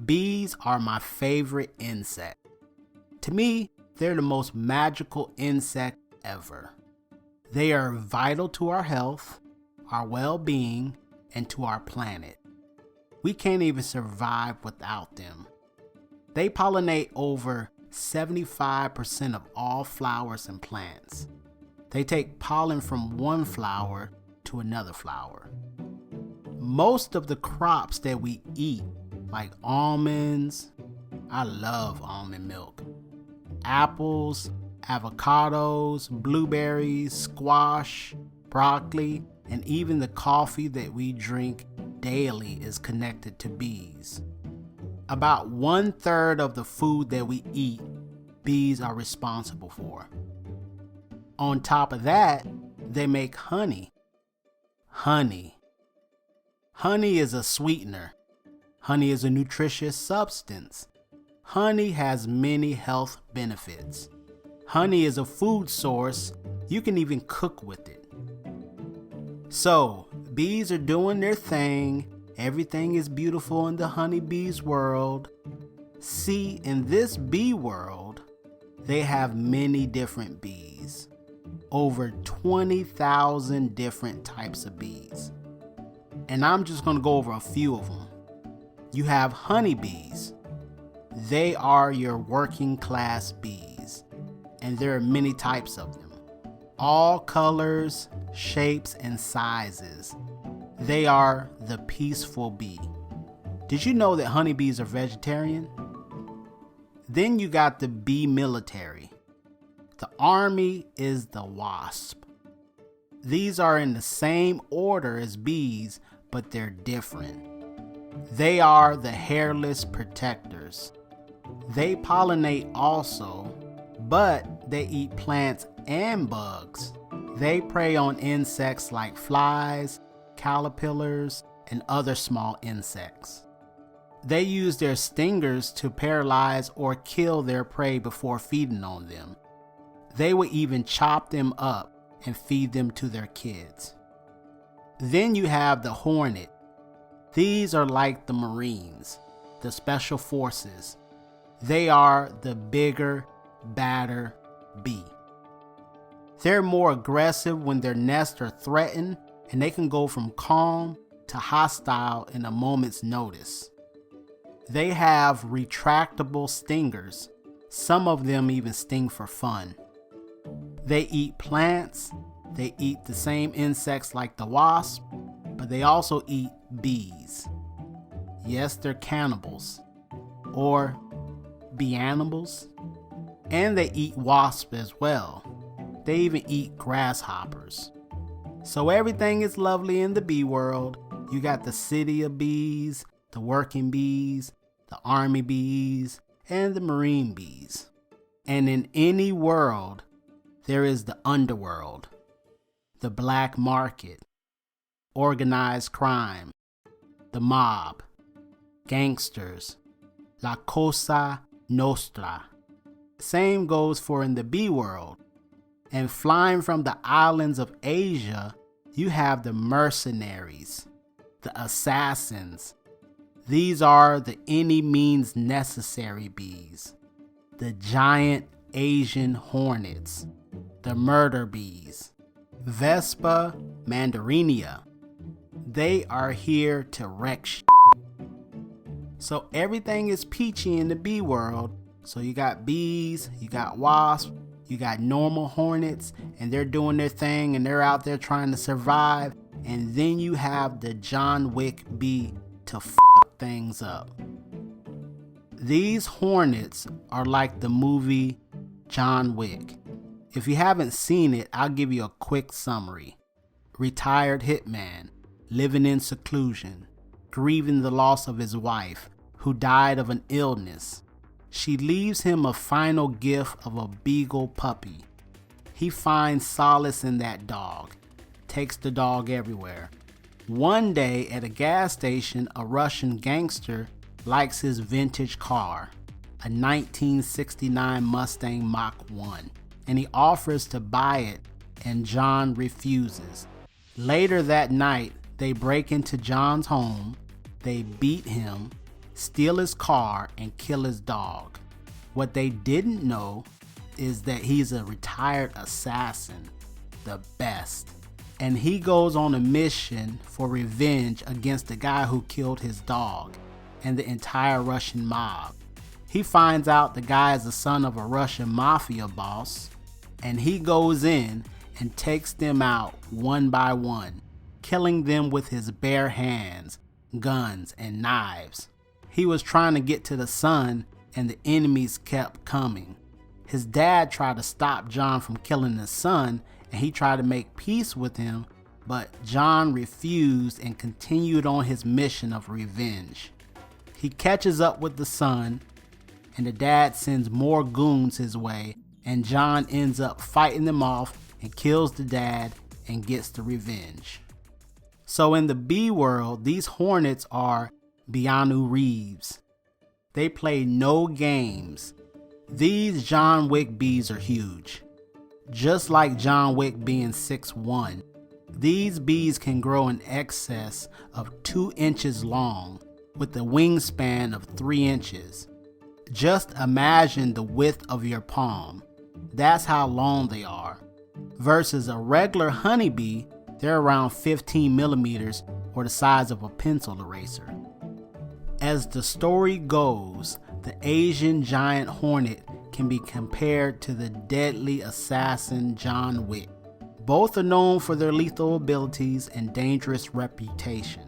Bees are my favorite insect. To me, they're the most magical insect ever. They are vital to our health, our well-being, and to our planet. We can't even survive without them. They pollinate over 75% of all flowers and plants. They take pollen from one flower to another flower. Most of the crops that we eat, like almonds, I love almond milk, apples, avocados, blueberries, squash, broccoli, and even the coffee that we drink daily is connected to bees. About 1/3 of the food that we eat, bees are responsible for. On top of that, they make honey. Honey is a sweetener. Honey is a nutritious substance. Honey has many health benefits. Honey is a food source. You can even cook with it. So, bees are doing their thing. Everything is beautiful in the honeybee's world. See, in this bee world, they have many different bees. Over 20,000 different types of bees. And I'm just going to go over a few of them. You have honeybees. They are your working class bees. And there are many types of them. All colors, shapes, and sizes. They are the peaceful bee. Did you know that honeybees are vegetarian? Then you got the bee military. The army is the wasp. These are in the same order as bees, but they're different. They are the hairless protectors. They pollinate also, but they eat plants and bugs. They prey on insects like flies, caterpillars, and other small insects. They use their stingers to paralyze or kill their prey before feeding on them. They will even chop them up and feed them to their kids. Then you have the hornet. These are like the Marines, the special forces. They are the bigger, badder bee. They're more aggressive when their nests are threatened, and they can go from calm to hostile in a moment's notice. They have retractable stingers. Some of them even sting for fun. They eat plants. They eat the same insects like the wasp, but they also eat bees. Yes, they're cannibals, or bee-animals, and they eat wasps as well. They even eat grasshoppers. So everything is lovely in the bee world. You got the city of bees, the working bees, the army bees, and the marine bees. And in any world, there is the underworld, the black market, organized crime, the mob, gangsters, la cosa nostra. Same goes for in the bee world. And flying from the islands of Asia, you have the mercenaries, the assassins. These are the any means necessary bees, the giant Asian hornets, the murder bees, Vespa mandarinia. They are here to wreck shit. So everything is peachy in the bee world. So you got bees, you got wasps, you got normal hornets, and they're doing their thing and they're out there trying to survive. And then you have the John Wick Bee to fuck things up. These hornets are like the movie John Wick. If you haven't seen it, I'll give you a quick summary. Retired hitman, living in seclusion, grieving the loss of his wife, who died of an illness. She leaves him a final gift of a beagle puppy. He finds solace in that dog, takes the dog everywhere. One day at a gas station, a Russian gangster likes his vintage car, a 1969 Mustang Mach 1, and he offers to buy it, and John refuses. Later that night, they break into John's home, they beat him, steal his car, and kill his dog. What they didn't know is that he's a retired assassin, the best. And he goes on a mission for revenge against the guy who killed his dog and the entire Russian mob. He finds out the guy is the son of a Russian mafia boss, and he goes in and takes them out one by one, killing them with his bare hands, guns, and knives. He was trying to get to the son, and the enemies kept coming. His dad tried to stop John from killing his son, and he tried to make peace with him, but John refused and continued on his mission of revenge. He catches up with the son, and the dad sends more goons his way, and John ends up fighting them off and kills the dad and gets the revenge. So in the bee world, these hornets are Keanu Reeves. They play no games. These John Wick bees are huge. Just like John Wick being 6'1", these bees can grow in excess of 2 inches long with a wingspan of 3 inches. Just imagine the width of your palm. That's how long they are. Versus a regular honeybee, they're around 15 millimeters or the size of a pencil eraser. As the story goes, the Asian giant hornet can be compared to the deadly assassin John Wick. Both are known for their lethal abilities and dangerous reputation.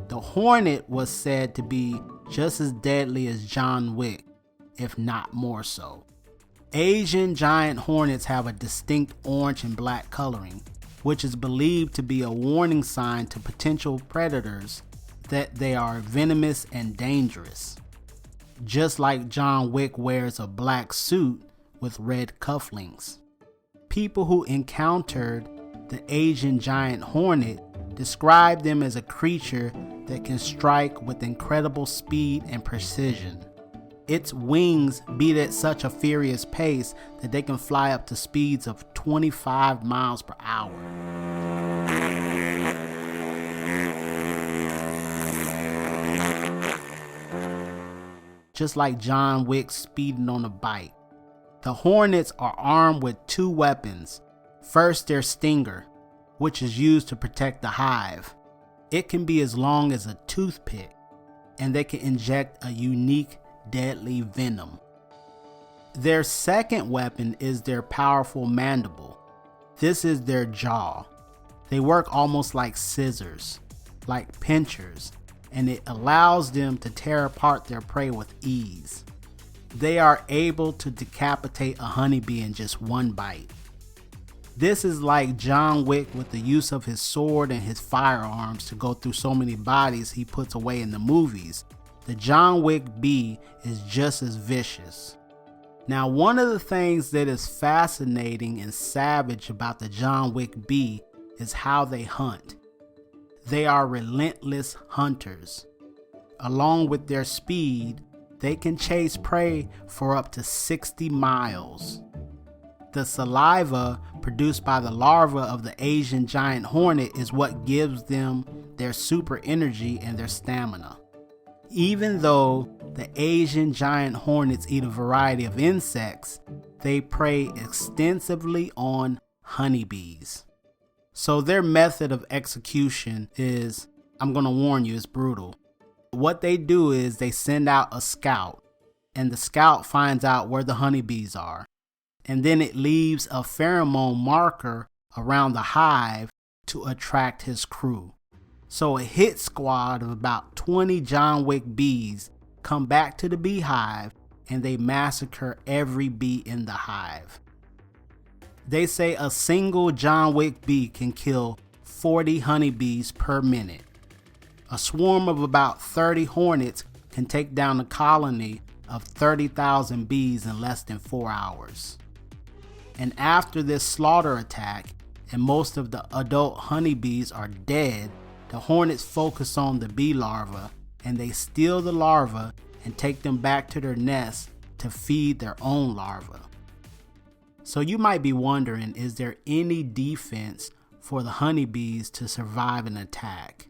The hornet was said to be just as deadly as John Wick, if not more so. Asian giant hornets have a distinct orange and black coloring, which is believed to be a warning sign to potential predators that they are venomous and dangerous. Just like John Wick wears a black suit with red cufflinks. People who encountered the Asian giant hornet described them as a creature that can strike with incredible speed and precision. Its wings beat at such a furious pace that they can fly up to speeds of 25 miles per hour. Just like John Wick speeding on a bike. The hornets are armed with 2 weapons. First, their stinger, which is used to protect the hive. It can be as long as a toothpick, and they can inject a unique, deadly venom. Their second weapon is their powerful mandible. This is their jaw. They work almost like scissors, like pinchers, and it allows them to tear apart their prey with ease. They are able to decapitate a honeybee in just one bite. This is like John Wick with the use of his sword and his firearms to go through so many bodies he puts away in the movies. The John Wick Bee is just as vicious. Now, one of the things that is fascinating and savage about the John Wick Bee is how they hunt. They are relentless hunters. Along with their speed, they can chase prey for up to 60 miles. The saliva produced by the larva of the Asian giant hornet is what gives them their super energy and their stamina. Even though the Asian giant hornets eat a variety of insects, they prey extensively on honeybees. So their method of execution is, I'm going to warn you, it's brutal. What they do is they send out a scout, and the scout finds out where the honeybees are, and then it leaves a pheromone marker around the hive to attract his crew. So a hit squad of about 20 John Wick bees come back to the beehive, and they massacre every bee in the hive. They say a single John Wick bee can kill 40 honeybees per minute. A swarm of about 30 hornets can take down a colony of 30,000 bees in less than 4 hours. And after this slaughter attack, and most of the adult honeybees are dead, the hornets focus on the bee larvae, and they steal the larvae and take them back to their nest to feed their own larvae. So you might be wondering, is there any defense for the honeybees to survive an attack?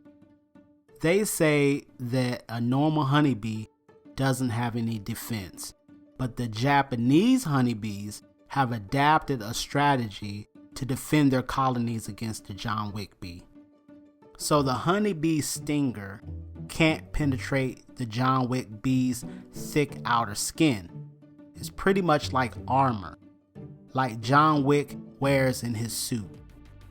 They say that a normal honeybee doesn't have any defense. But the Japanese honeybees have adapted a strategy to defend their colonies against the John Wick bee. So the honeybee stinger can't penetrate the John Wick bee's thick outer skin. It's pretty much like armor, like John Wick wears in his suit.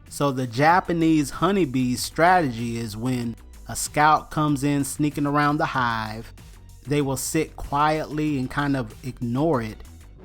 So the Japanese honeybee's strategy is when a scout comes in sneaking around the hive, they will sit quietly and kind of ignore it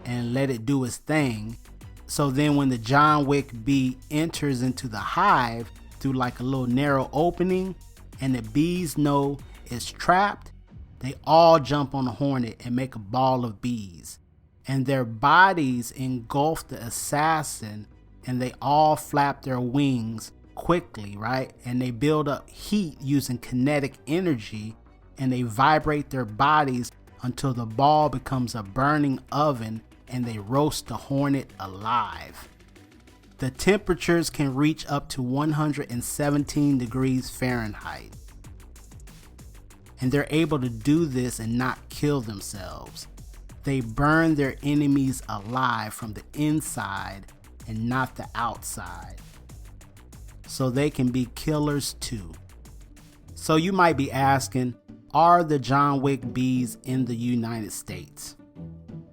and let it do its thing. So then when the John Wick bee enters into the hive through like a little narrow opening and the bees know it's trapped, they all jump on the hornet and make a ball of bees. And their bodies engulf the assassin and they all flap their wings quickly, right? And they build up heat using kinetic energy and they vibrate their bodies until the ball becomes a burning oven and they roast the hornet alive. The temperatures can reach up to 117 degrees Fahrenheit. And they're able to do this and not kill themselves. They burn their enemies alive from the inside and not the outside. So they can be killers too. So you might be asking, are the John Wick bees in the United States?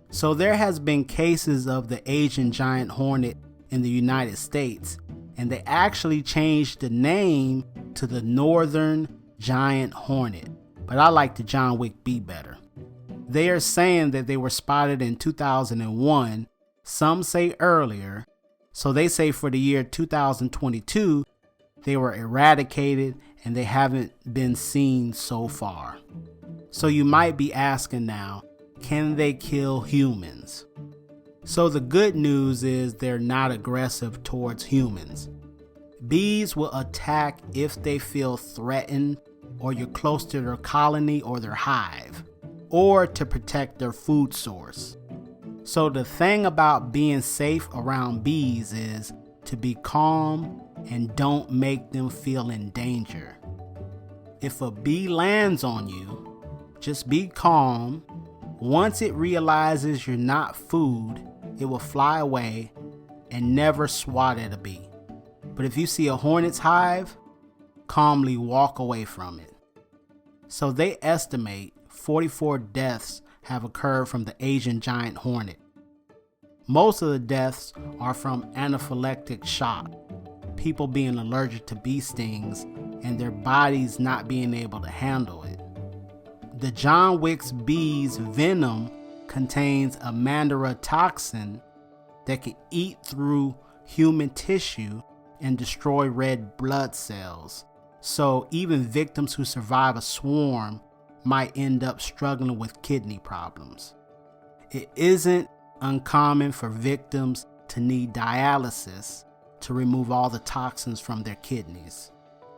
So there has been cases of the Asian giant hornet in the United States, and they actually changed the name to the Northern Giant Hornet, but I like the John Wick Bee better. They are saying that they were spotted in 2001, some say earlier, so they say for the year 2022, they were eradicated and they haven't been seen so far. So you might be asking now, can they kill humans? So the good news is they're not aggressive towards humans. Bees will attack if they feel threatened or you're close to their colony or their hive, or to protect their food source. So the thing about being safe around bees is to be calm and don't make them feel in danger. If a bee lands on you, just be calm. Once it realizes you're not food, it will fly away and never swat at a bee. But if you see a hornet's hive, calmly walk away from it. So they estimate 44 deaths have occurred from the Asian giant hornet. Most of the deaths are from anaphylactic shock, people being allergic to bee stings and their bodies not being able to handle it. The John Wick bee's venom contains a Mandara toxin that can eat through human tissue and destroy red blood cells. So even victims who survive a swarm might end up struggling with kidney problems. It isn't uncommon for victims to need dialysis to remove all the toxins from their kidneys.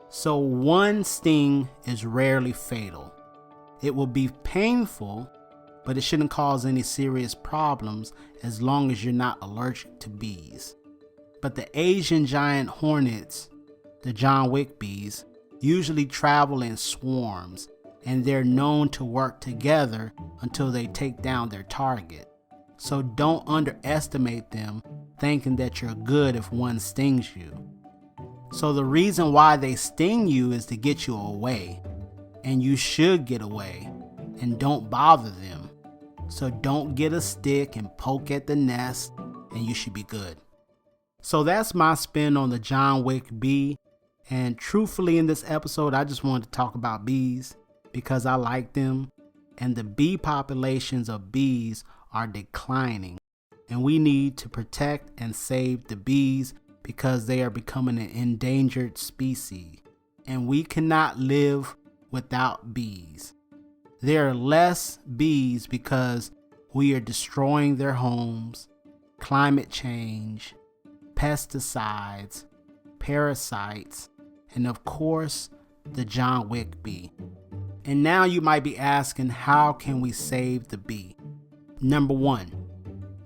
So one sting is rarely fatal. It will be painful, but it shouldn't cause any serious problems as long as you're not allergic to bees. But the Asian giant hornets, the John Wick bees, usually travel in swarms, and they're known to work together until they take down their target. So don't underestimate them thinking that you're good if one stings you. So the reason why they sting you is to get you away, and you should get away, and don't bother them. So don't get a stick and poke at the nest, and you should be good. So that's my spin on the John Wick bee, and truthfully in this episode I just wanted to talk about bees because I like them, and the bee populations of bees are declining, and we need to protect and save the bees because they are becoming an endangered species, and we cannot live without bees. There are less bees because we are destroying their homes, climate change, pesticides, parasites, and of course, the John Wick bee. And now you might be asking, how can we save the bee? Number 1,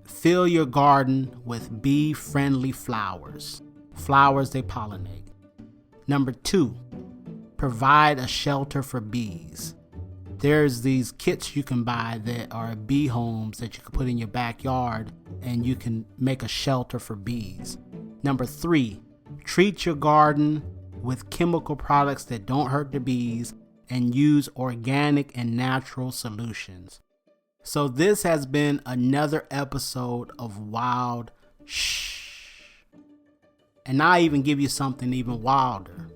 fill your garden with bee-friendly flowers. Flowers they pollinate. Number 2, provide a shelter for bees. There's these kits you can buy that are bee homes that you can put in your backyard and you can make a shelter for bees. Number 3, treat your garden with chemical products that don't hurt the bees and use organic and natural solutions. So this has been another episode of Wild Shh. And I even give you something even wilder.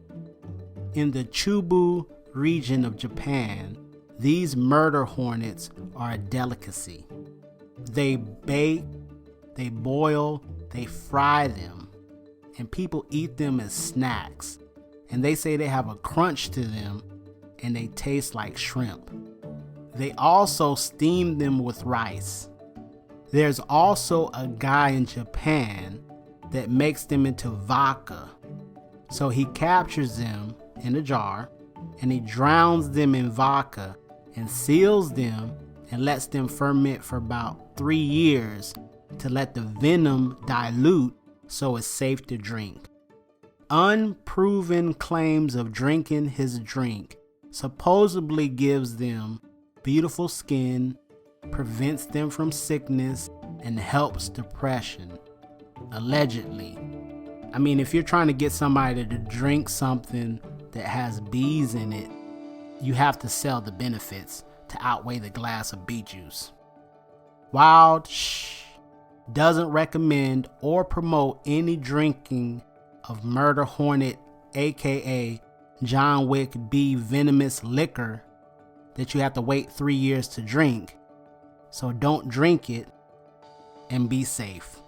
In the Chubu region of Japan, these murder hornets are a delicacy. They bake, they boil, they fry them, and people eat them as snacks. And they say they have a crunch to them and they taste like shrimp. They also steam them with rice. There's also a guy in Japan that makes them into vodka. So he captures them in a jar and he drowns them in vodka and seals them and lets them ferment for about 3 years to let the venom dilute so it's safe to drink. Unproven claims of drinking his drink supposedly gives them beautiful skin, prevents them from sickness, and helps depression. Allegedly. I mean, if you're trying to get somebody to drink something that has bees in it, you have to sell the benefits to outweigh the glass of bee juice. Wild Shh doesn't recommend or promote any drinking of murder hornet, aka John Wick Bee venomous liquor that you have to wait 3 years to drink. So don't drink it and be safe.